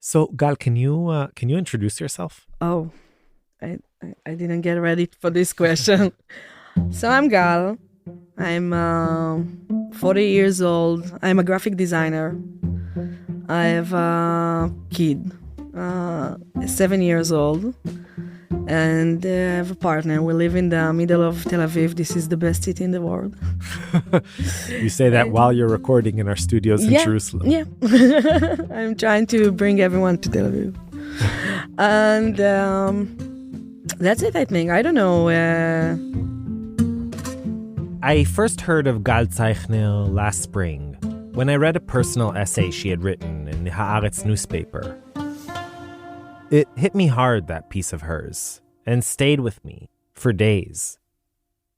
So, Gal, can you introduce yourself? Oh, I didn't get ready for this question. So I'm Gal. I'm 40 years old. I'm a graphic designer. I have a kid, 7 years old, and I have a partner. We live in the middle of Tel Aviv. This is the best city in the world. You say that while you're recording in our studios in Yeah, Jerusalem. yeah. I'm trying to bring everyone to Tel Aviv. And that's it, I think. I don't know. I first heard of Gal Zaychner last spring when I read a personal essay she had written in the Haaretz newspaper. It hit me hard, that piece of hers, and stayed with me for days.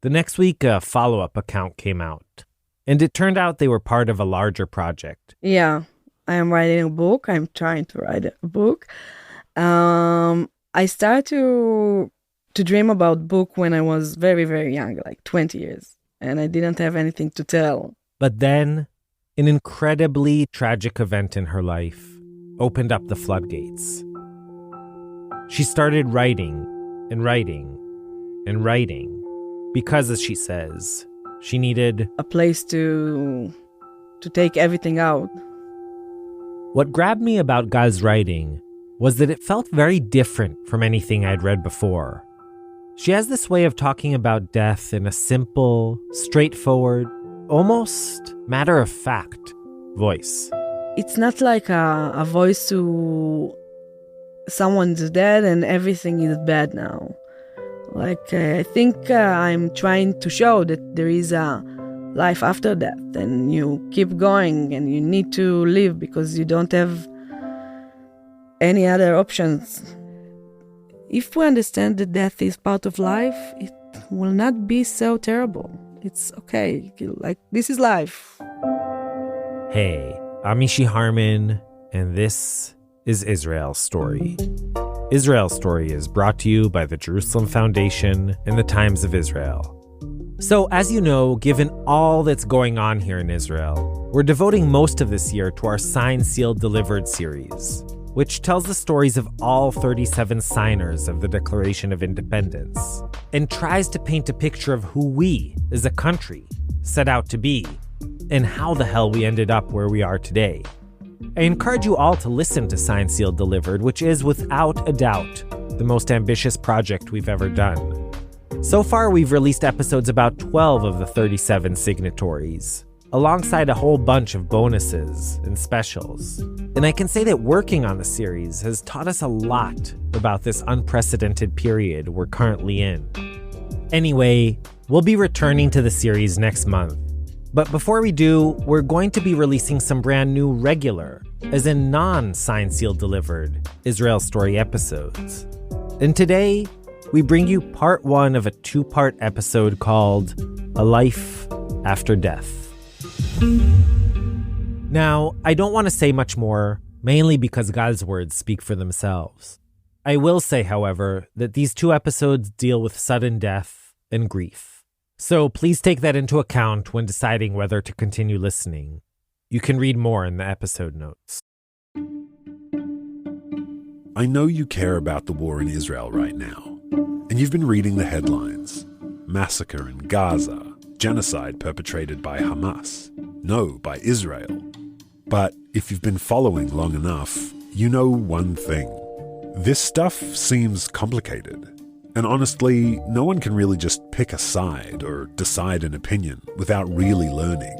The next week, a follow-up account came out, and it turned out they were part of a larger project. Yeah, I am writing a book. I'm trying to write a book. I started to dream about book when I was very, very young, like 20 years, and I didn't have anything to tell. But then, an incredibly tragic event in her life opened up the floodgates. She started writing and writing and writing because, as she says, she needed A place to take everything out. What grabbed me about Gal's writing was that it felt very different from anything I'd read before. She has this way of talking about death in a simple, straightforward, almost matter-of-fact voice. It's not like a voice to someone's dead and everything is bad now. Like, I think I'm trying to show that there is a life after death and you keep going and you need to live because you don't have any other options. If we understand that death is part of life, it will not be so terrible. It's okay. Like, this is life. Hey, I'm Mishi Harman, and this is Israel Story. Israel Story is brought to you by the Jerusalem Foundation and the Times of Israel. So, as you know, given all that's going on here in Israel, we're devoting most of this year to our Signed, Sealed, Delivered series, which tells the stories of all 37 signers of the Declaration of Independence, and tries to paint a picture of who we, as a country, set out to be, and how the hell we ended up where we are today. I encourage you all to listen to Signed, Sealed, Delivered, which is, without a doubt, the most ambitious project we've ever done. So far, we've released episodes about 12 of the 37 signatories, alongside a whole bunch of bonuses and specials. And I can say that working on the series has taught us a lot about this unprecedented period we're currently in. Anyway, we'll be returning to the series next month. But before we do, we're going to be releasing some brand new regular, as in non-Signed, Sealed, Delivered, Israel Story episodes. And today, we bring you part one of a two-part episode called A Life After Death. Now, I don't want to say much more, mainly because Gal's words speak for themselves. I will say, however, that these two episodes deal with sudden death and grief. So please take that into account when deciding whether to continue listening. You can read more in the episode notes. I know you care about the war in Israel right now, and you've been reading the headlines. Massacre in Gaza, genocide perpetrated by Hamas. No, by Israel. But if you've been following long enough, you know one thing. This stuff seems complicated. And honestly, no one can really just pick a side or decide an opinion without really learning,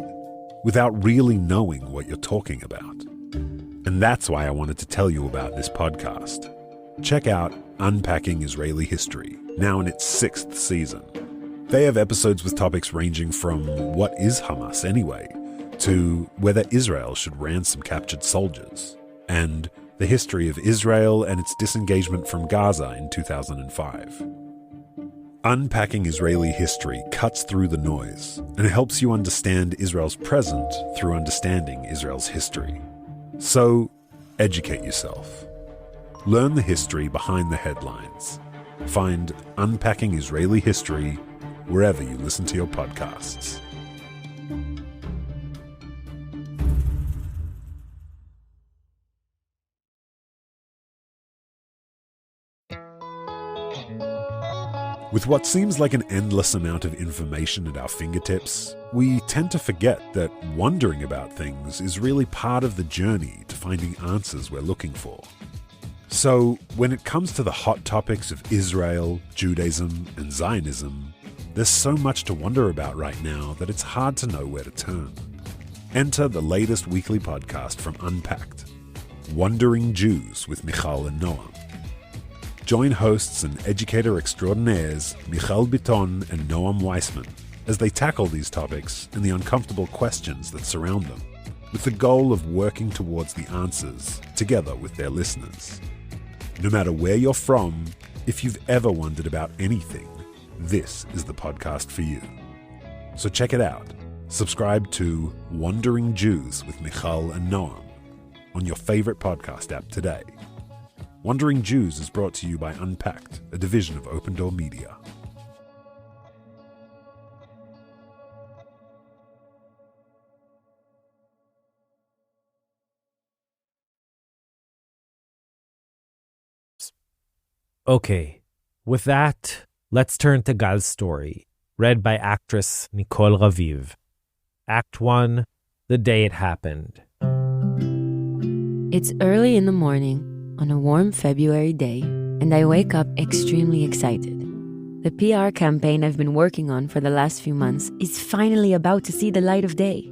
without really knowing what you're talking about. And that's why I wanted to tell you about this podcast. Check out Unpacking Israeli History, now in its 6th season. They have episodes with topics ranging from what is Hamas anyway, to whether Israel should ransom captured soldiers, and the history of Israel and its disengagement from Gaza in 2005. Unpacking Israeli history cuts through the noise and helps you understand Israel's present through understanding Israel's history. So, educate yourself. Learn the history behind the headlines. Find Unpacking Israeli History wherever you listen to your podcasts. With what seems like an endless amount of information at our fingertips, we tend to forget that wondering about things is really part of the journey to finding answers we're looking for. So, when it comes to the hot topics of Israel, Judaism, and Zionism, there's so much to wonder about right now that it's hard to know where to turn. Enter the latest weekly podcast from Unpacked, Wandering Jews with Michal and Noam. Join hosts and educator extraordinaires Michal Biton and Noam Weissman as they tackle these topics and the uncomfortable questions that surround them, with the goal of working towards the answers together with their listeners. No matter where you're from, if you've ever wondered about anything, this is the podcast for you. So check it out. Subscribe to Wandering Jews with Michal and Noam on your favorite podcast app today. Wandering Jews is brought to you by Unpacked, a division of Open Door Media. Okay, with that, let's turn to Gal's story, read by actress Nicole Raviv. Act 1, The Day It Happened. It's early in the morning on a warm February day, and I wake up extremely excited. The PR campaign I've been working on for the last few months is finally about to see the light of day.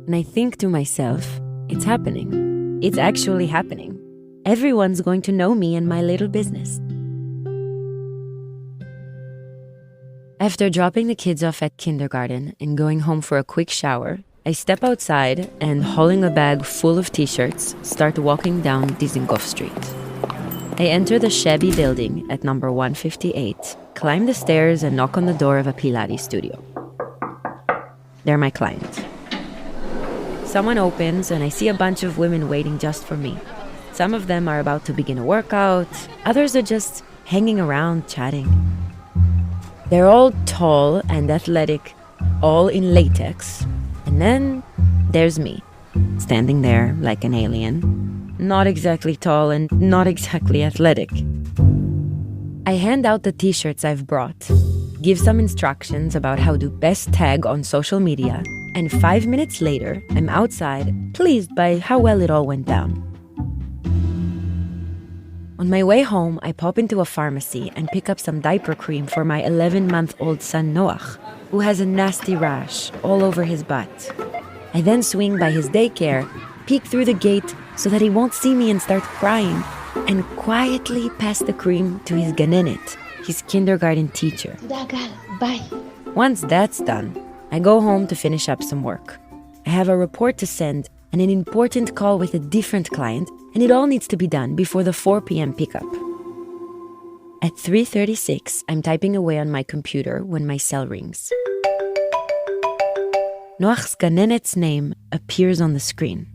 And I think to myself, it's happening. It's actually happening. Everyone's going to know me and my little business. After dropping the kids off at kindergarten and going home for a quick shower, I step outside and, hauling a bag full of t-shirts, start walking down Dizengoff Street. I enter the shabby building at number 158, climb the stairs and knock on the door of a Pilates studio. They're my client. Someone opens and I see a bunch of women waiting just for me. Some of them are about to begin a workout, others are just hanging around chatting. They're all tall and athletic, all in latex. And then there's me, standing there like an alien. Not exactly tall and not exactly athletic. I hand out the t-shirts I've brought, give some instructions about how to best tag on social media, and 5 minutes later, I'm outside, pleased by how well it all went down. On my way home, I pop into a pharmacy and pick up some diaper cream for my 11-month-old son Noach, who has a nasty rash all over his butt. I then swing by his daycare, peek through the gate so that he won't see me and start crying, and quietly pass the cream to his ganenet, his kindergarten teacher. Bye. Once that's done, I go home to finish up some work. I have a report to send and an important call with a different client, and it all needs to be done before the 4 p.m. pickup. At 3:36, I'm typing away on my computer when my cell rings. Noach's ganenet's name appears on the screen.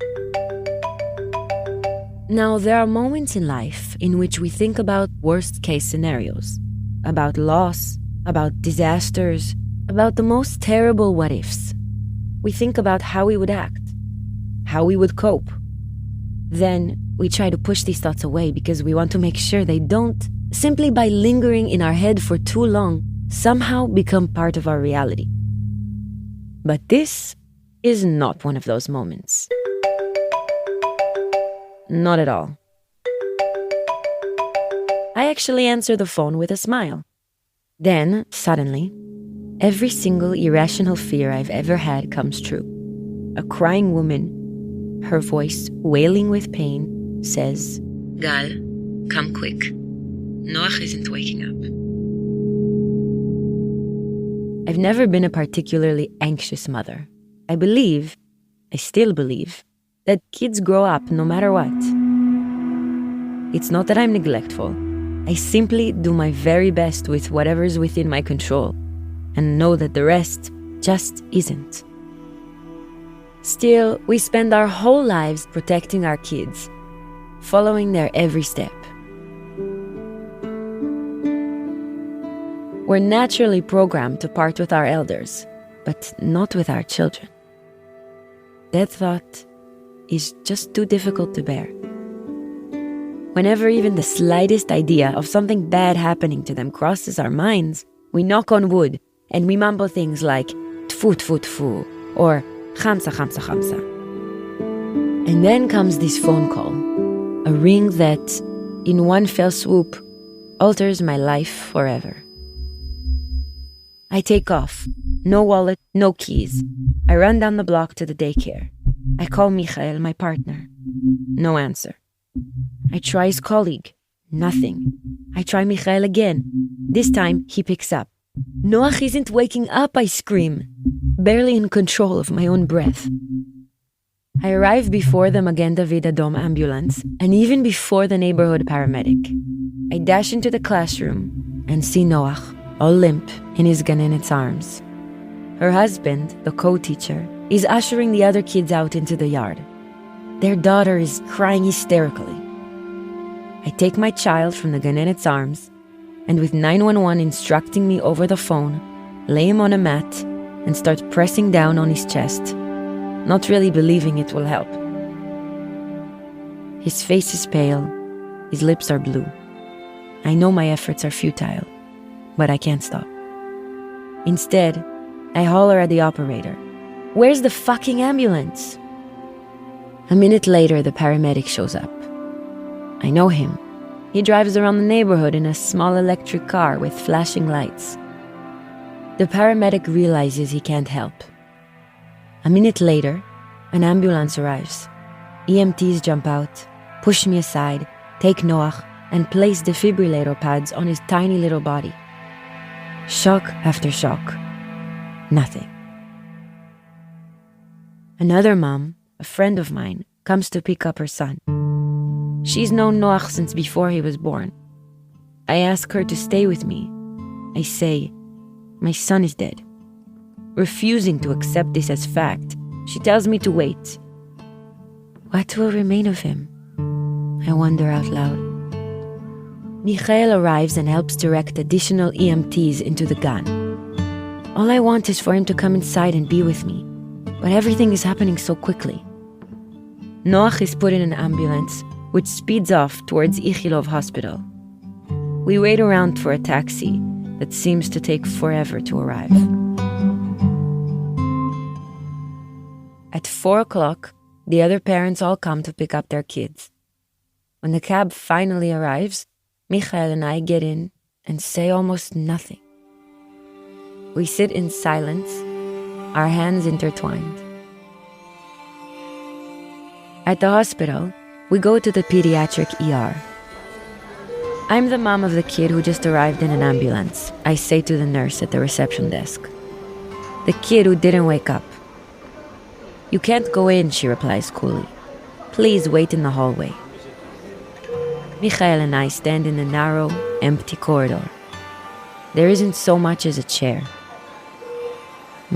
Now, there are moments in life in which we think about worst-case scenarios, about loss, about disasters, about the most terrible what-ifs. We think about how we would act, how we would cope. Then, we try to push these thoughts away because we want to make sure they don't, simply by lingering in our head for too long, somehow become part of our reality. But this is not one of those moments. Not at all. I actually answer the phone with a smile. Then, suddenly, every single irrational fear I've ever had comes true. A crying woman, her voice wailing with pain, says, "Gal, come quick. Noach isn't waking up." I've never been a particularly anxious mother. I still believe, that kids grow up no matter what. It's not that I'm neglectful. I simply do my very best with whatever's within my control, and know that the rest just isn't. Still, we spend our whole lives protecting our kids, following their every step. We're naturally programmed to part with our elders, but not with our children. That thought is just too difficult to bear. Whenever even the slightest idea of something bad happening to them crosses our minds, We knock on wood, and we mumble things like tfu tfu tfu or chamsa chamsa chamsa. And then comes this phone call, a ring that, in one fell swoop, alters my life forever. I take off. No wallet, no keys. I run down the block to the daycare. I call Michael, my partner. No answer. I try his colleague. Nothing. I try Michael again. This time, he picks up. Noach isn't waking up, I scream, barely in control of my own breath. I arrive before the Magen David Adom ambulance, and even before the neighborhood paramedic. I dash into the classroom and see Noach, all limp, in his ganenet's arms. Her husband, the co-teacher, is ushering the other kids out into the yard. Their daughter is crying hysterically. I take my child from the ganenet's arms, and with 911 instructing me over the phone, lay him on a mat and start pressing down on his chest, not really believing it will help. His face is pale, his lips are blue. I know my efforts are futile, but I can't stop. Instead, I holler at the operator, "Where's the fucking ambulance?" A minute later, the paramedic shows up. I know him. He drives around the neighborhood in a small electric car with flashing lights. The paramedic realizes he can't help. A minute later, an ambulance arrives. EMTs jump out, push me aside, take Noach, and place defibrillator pads on his tiny little body. Shock after shock. Nothing. Another mom, a friend of mine, comes to pick up her son. She's known Noach since before he was born. I ask her to stay with me. I say, "My son is dead." Refusing to accept this as fact, she tells me to wait. What will remain of him? I wonder out loud. Michael arrives and helps direct additional EMTs into the gun. All I want is for him to come inside and be with me, but everything is happening so quickly. Noach is put in an ambulance, which speeds off towards Ichilov Hospital. We wait around for a taxi that seems to take forever to arrive. At 4 o'clock, the other parents all come to pick up their kids. When the cab finally arrives, Michael and I get in and say almost nothing. We sit in silence, our hands intertwined. At the hospital, we go to the pediatric ER. I'm the mom of the kid who just arrived in an ambulance, I say to the nurse at the reception desk. The kid who didn't wake up. "You can't go in," she replies coolly. "Please wait in the hallway." Michael and I stand in the narrow, empty corridor. There isn't so much as a chair.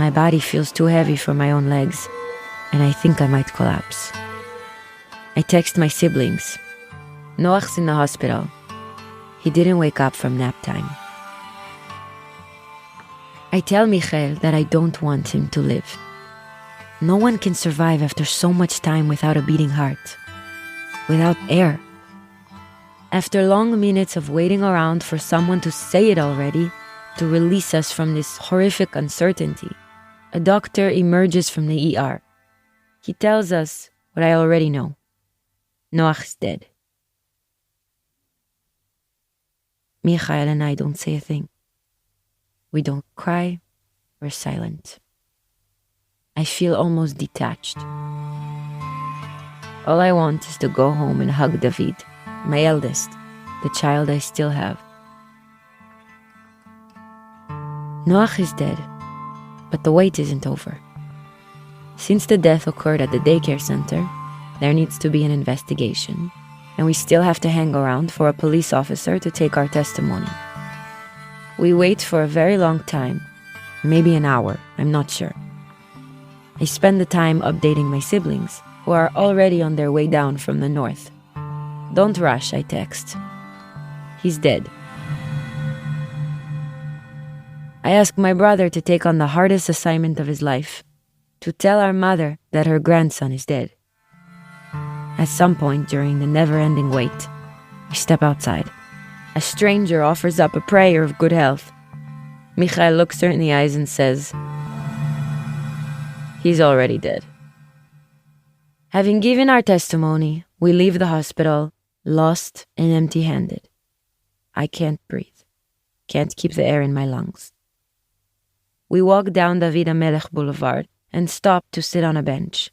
My body feels too heavy for my own legs, and I think I might collapse. I text my siblings. Noach's in the hospital. He didn't wake up from nap time. I tell Michael that I don't want him to live. No one can survive after so much time without a beating heart, without air. After long minutes of waiting around for someone to say it already, to release us from this horrific uncertainty, a doctor emerges from the ER. He tells us what I already know. Noach's dead. Michael and I don't say a thing. We don't cry. We're silent. I feel almost detached. All I want is to go home and hug David, my eldest, the child I still have. Noach is dead, but the wait isn't over. Since the death occurred at the daycare center, there needs to be an investigation, and we still have to hang around for a police officer to take our testimony. We wait for a very long time, maybe an hour, I'm not sure. I spend the time updating my siblings, who are already on their way down from the north. "Don't rush," I text. "He's dead." I ask my brother to take on the hardest assignment of his life, to tell our mother that her grandson is dead. At some point during the never-ending wait, I step outside. A stranger offers up a prayer of good health. Michael looks her in the eyes and says, "He's already dead." Having given our testimony, we leave the hospital, lost and empty-handed. I can't breathe. Can't keep the air in my lungs. We walk down David HaMelech Boulevard and stop to sit on a bench.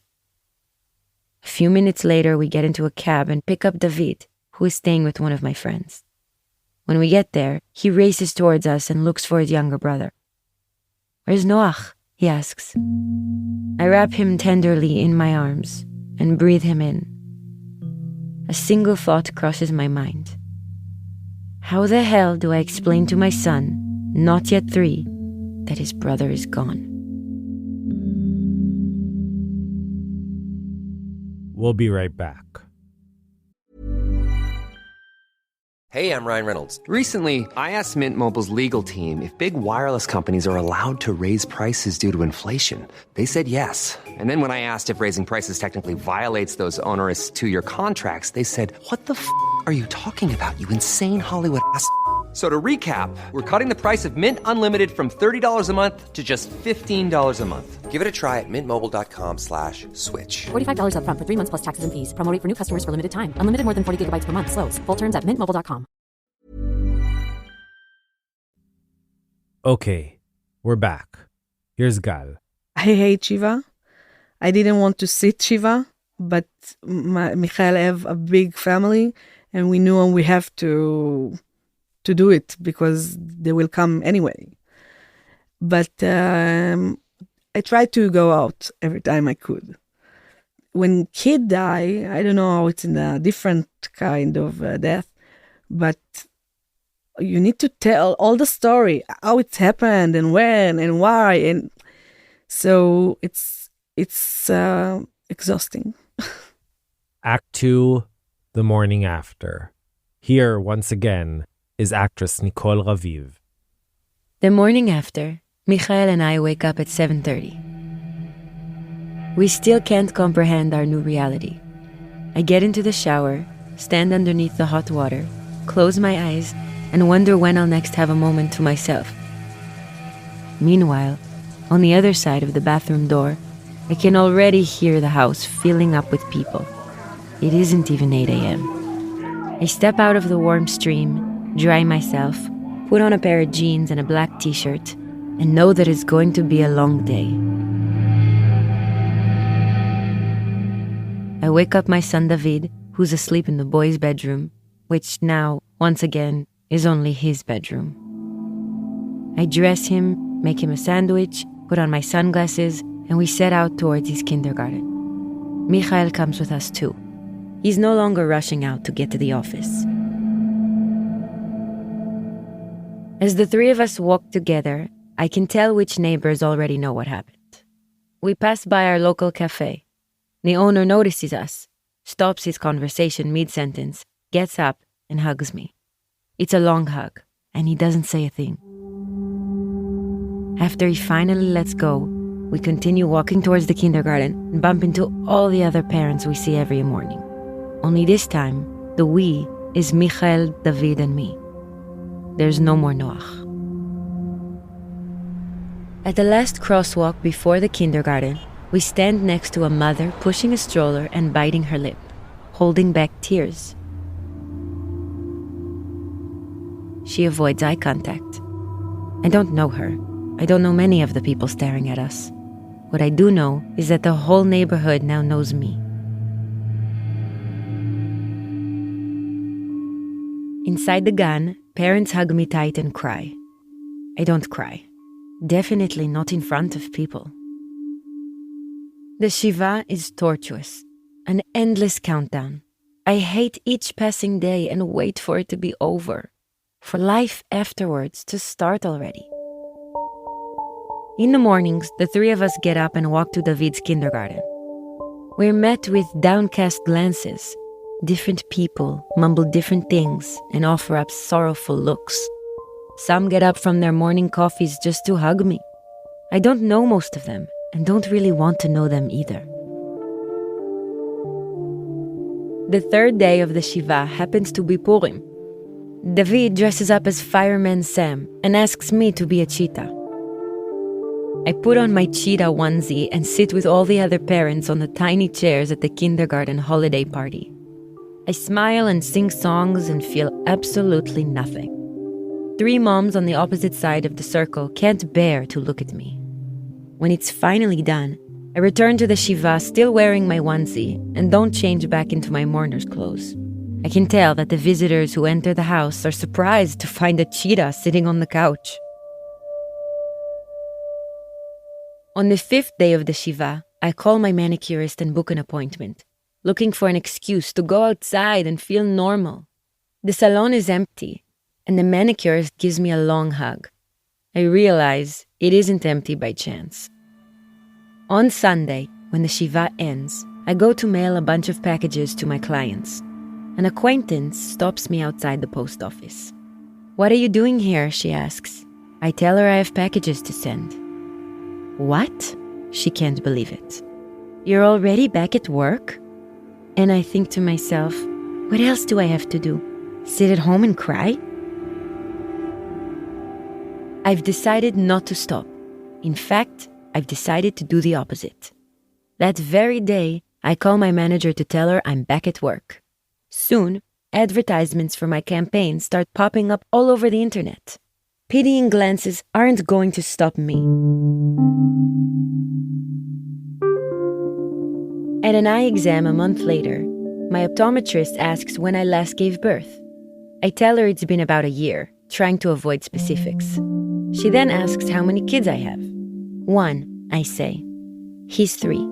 A few minutes later, we get into a cab and pick up David, who is staying with one of my friends. When we get there, he races towards us and looks for his younger brother. "Where's Noach?" he asks. I wrap him tenderly in my arms and breathe him in. A single thought crosses my mind. How the hell do I explain to my son, not yet 3, that his brother is gone? We'll be right back. Hey, I'm Ryan Reynolds. Recently, I asked Mint Mobile's legal team if big wireless companies are allowed to raise prices due to inflation. They said yes. And then when I asked if raising prices technically violates those onerous 2-year contracts, they said, "What the f*** are you talking about, you insane Hollywood ass?" So to recap, we're cutting the price of Mint Unlimited from $30 a month to just $15 a month. Give it a try at mintmobile.com/switch. $45 up front for 3 months plus taxes and fees. Promo rate for new customers for limited time. Unlimited more than 40 gigabytes per month. Slows full terms at mintmobile.com. Okay, we're back. Here's Gal. I hate Shiva. I didn't want to sit Shiva, but Michael have a big family, and we knew we have to do it because they will come anyway. But I tried to go out every time I could. When kid die, I don't know how it's in a different kind of death, but you need to tell all the story, how it happened and when and why, and so it's exhausting. Act 2, the morning after. Here, once again, is actress Nicole Raviv. The morning after, Michael and I wake up at 7:30. We still can't comprehend our new reality. I get into the shower, stand underneath the hot water, close my eyes, and wonder when I'll next have a moment to myself. Meanwhile, on the other side of the bathroom door, I can already hear the house filling up with people. It isn't even 8 a.m. I step out of the warm stream, dry myself, put on a pair of jeans and a black t-shirt, and know that it's going to be a long day. I wake up my son David, who's asleep in the boys' bedroom, which now, once again, is only his bedroom. I dress him, make him a sandwich, put on my sunglasses, and we set out towards his kindergarten. Michael comes with us too. He's no longer rushing out to get to the office. As the 3 of us walk together, I can tell which neighbors already know what happened. We pass by our local cafe. The owner notices us, stops his conversation mid-sentence, gets up, and hugs me. It's a long hug, and he doesn't say a thing. After he finally lets go, we continue walking towards the kindergarten and bump into all the other parents we see every morning. Only this time, the we is Michael, David, and me. There's no more Noach. At the last crosswalk before the kindergarten, we stand next to a mother pushing a stroller and biting her lip, holding back tears. She avoids eye contact. I don't know her. I don't know many of the people staring at us. What I do know is that the whole neighborhood now knows me. Inside the gan, parents hug me tight and cry. I don't cry. Definitely not in front of people. The Shiva is tortuous, an endless countdown. I hate each passing day and wait for it to be over, for life afterwards to start already. In the mornings, the 3 of us get up and walk to David's kindergarten. We're met with downcast glances. Different people mumble different things and offer up sorrowful looks. Some get up from their morning coffees just to hug me. I don't know most of them and don't really want to know them either. The 3rd day of the Shiva happens to be Purim. David dresses up as Fireman Sam and asks me to be a cheetah. I put on my cheetah onesie and sit with all the other parents on the tiny chairs at the kindergarten holiday party. I smile and sing songs and feel absolutely nothing. 3 moms on the opposite side of the circle can't bear to look at me. When it's finally done, I return to the shiva still wearing my onesie and don't change back into my mourner's clothes. I can tell that the visitors who enter the house are surprised to find a cheetah sitting on the couch. On the 5th day of the shiva, I call my manicurist and book an appointment, looking for an excuse to go outside and feel normal. The salon is empty, and the manicurist gives me a long hug. I realize it isn't empty by chance. On Sunday, when the shiva ends, I go to mail a bunch of packages to my clients. An acquaintance stops me outside the post office. "What are you doing here?" she asks. I tell her I have packages to send. "What?" She can't believe it. "You're already back at work?" And I think to myself, what else do I have to do? Sit at home and cry? I've decided not to stop. In fact, I've decided to do the opposite. That very day, I call my manager to tell her I'm back at work. Soon, advertisements for my campaign start popping up all over the internet. Pitying glances aren't going to stop me. At an eye exam a month later, my optometrist asks when I last gave birth. I tell her it's been about a year, trying to avoid specifics. She then asks how many kids I have. 1, I say. He's 3.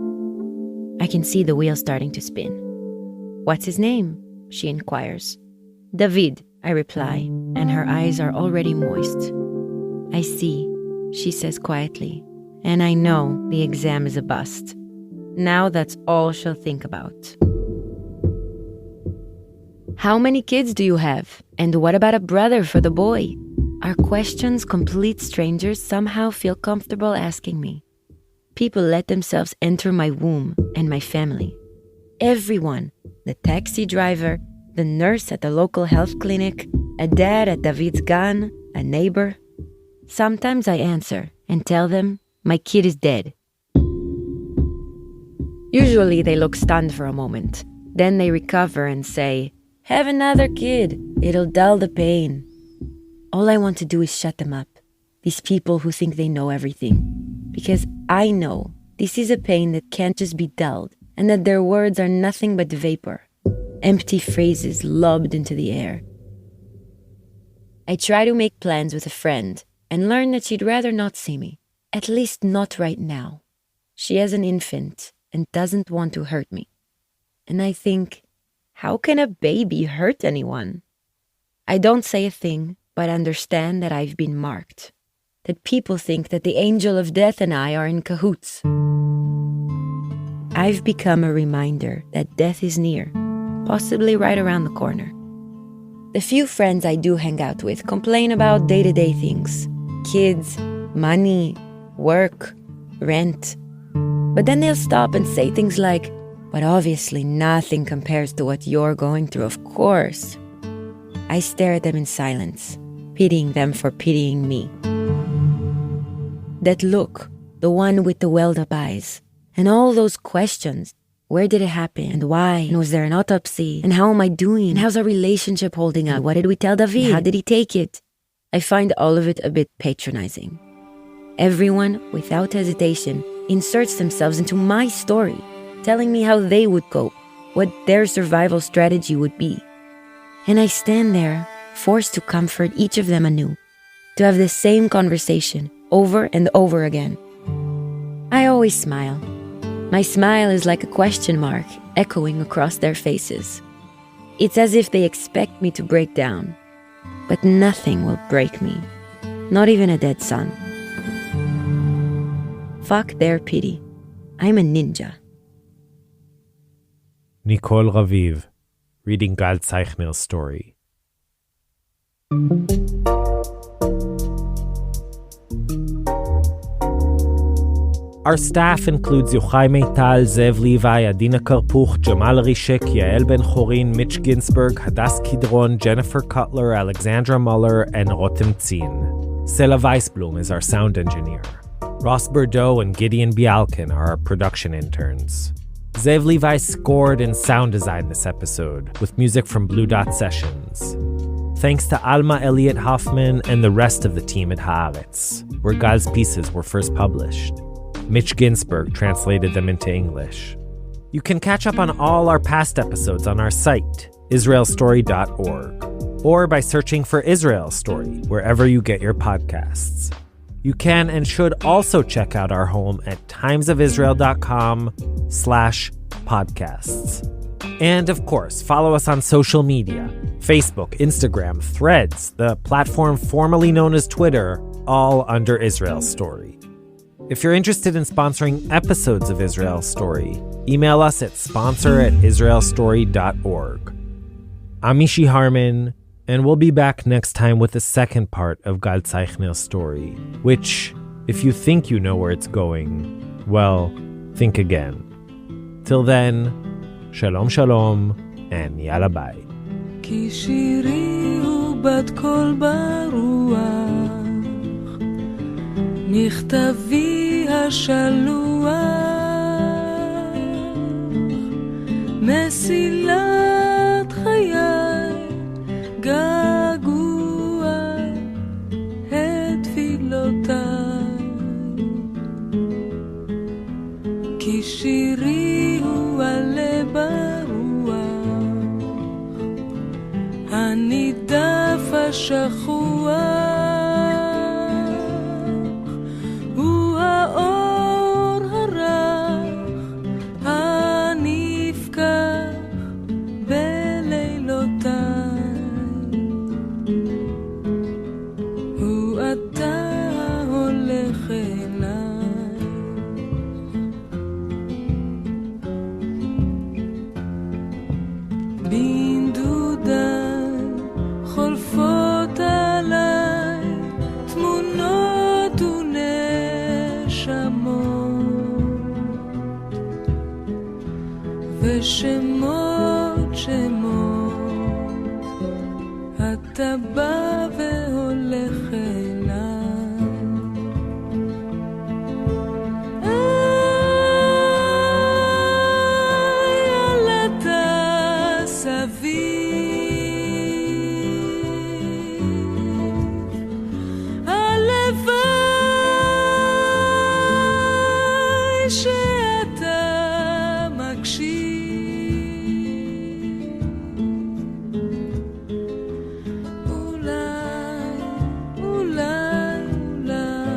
I can see the wheel starting to spin. "What's his name?" she inquires. "David," I reply, and her eyes are already moist. "I see," she says quietly, and I know the exam is a bust. Now that's all she'll think about. "How many kids do you have? And what about a brother for the boy?" Are questions complete strangers somehow feel comfortable asking me. People let themselves enter my womb and my family. Everyone, the taxi driver, the nurse at the local health clinic, a dad at David's gun, a neighbor. Sometimes I answer and tell them my kid is dead. Usually they look stunned for a moment. Then they recover and say, "Have another kid. It'll dull the pain." All I want to do is shut them up. These people who think they know everything. Because I know this is a pain that can't just be dulled, and that their words are nothing but vapor. Empty phrases lobbed into the air. I try to make plans with a friend and learn that she'd rather not see me. At least not right now. She has an infant and doesn't want to hurt me. And I think, how can a baby hurt anyone? I don't say a thing, but understand that I've been marked. That people think that the angel of death and I are in cahoots. I've become a reminder that death is near, possibly right around the corner. The few friends I do hang out with complain about day-to-day things. Kids, money, work, rent. But then they'll stop and say things like, "But obviously nothing compares to what you're going through, of course." I stare at them in silence, pitying them for pitying me. That look, the one with the welled-up eyes, and all those questions. Where did it happen? And why? And was there an autopsy? And how am I doing? And how's our relationship holding up? What did we tell David? How did he take it? I find all of it a bit patronizing. Everyone, without hesitation, inserts themselves into my story, telling me how they would cope, what their survival strategy would be. And I stand there, forced to comfort each of them anew, to have the same conversation over and over again. I always smile. My smile is like a question mark echoing across their faces. It's as if they expect me to break down. But nothing will break me, not even a dead son. Fuck their pity. I'm a ninja. Nicole Raviv, reading Gal Zaychner's story. Our staff includes Yochai Meital, Zev Levi, Adina Karpuch, Jamal Rishek, Yael Ben-Chorin, Mitch Ginsberg, Hadas Kidron, Jennifer Cutler, Alexandra Muller, and Rotem Tzin. Sela Weisblum is our sound engineer. Ross Bordeaux and Gideon Bialkin are our production interns. Zev Levi scored and sound designed this episode, with music from Blue Dot Sessions. Thanks to Alma Elliott Hoffman and the rest of the team at Haaretz, where Gal's pieces were first published. Mitch Ginsberg translated them into English. You can catch up on all our past episodes on our site, israelstory.org, or by searching for Israel Story wherever you get your podcasts. You can and should also check out our home at timesofisrael.com/podcasts. And of course, follow us on social media, Facebook, Instagram, Threads, the platform formerly known as Twitter, all under Israel Story. If you're interested in sponsoring episodes of Israel Story, email us at sponsor@israelstory.org. I'm Mishi Harman, and we'll be back next time with the second part of Gal Zaychner's story, which, if you think you know where it's going, well, think again. Till then, Shalom Shalom, and Yalla bye. כי שירי הוא בת קול ברוח, מכתבי השלוח, מסילת חיי, געגוע את תפילותיי. כי שירי הוא עלה ברוח, הנידף השכוח, הוא האור הרך הנפקח בלילותיי. הוא אתה הולך אליי, בנדודיי חולפות עליי תמונות ונשמות, ושמות שמות, אתה בא והולך אליי. עלתה סביב, הלוואי שאתה מקשיב. אולי, אולי, אולי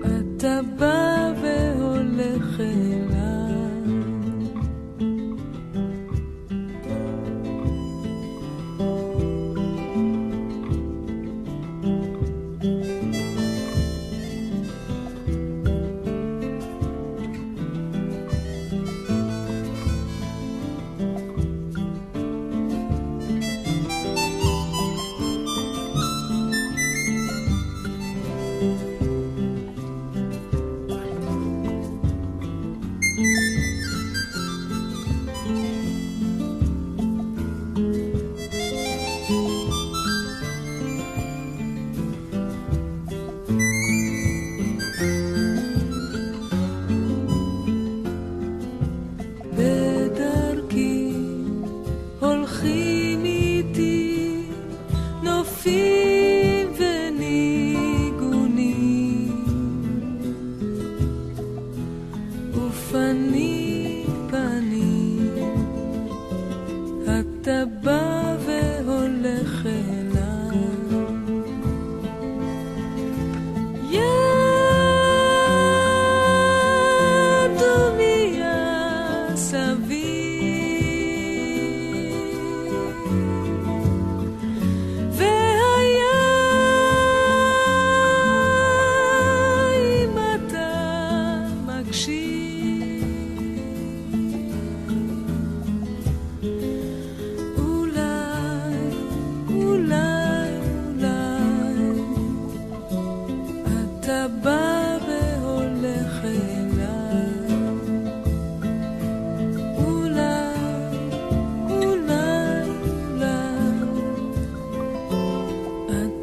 אתה בא והולך אליי. בדרכי הולכים איתי נופים וניגונים, ופנים פנים, אתה בא והולך אליי. יד דומיה סביב, והיה אם אתה מקשיב. אולי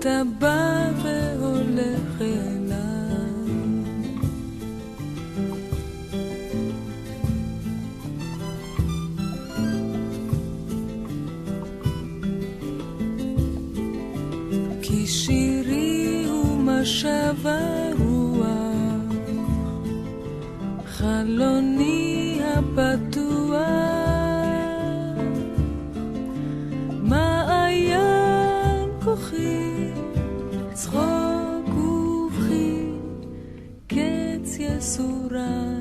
אתה בא והולך אליי. כי שירי הוא משב הרוח, חלוני הפתוח, מעיין כוחי, צחוק ובכי, קץ יסורה.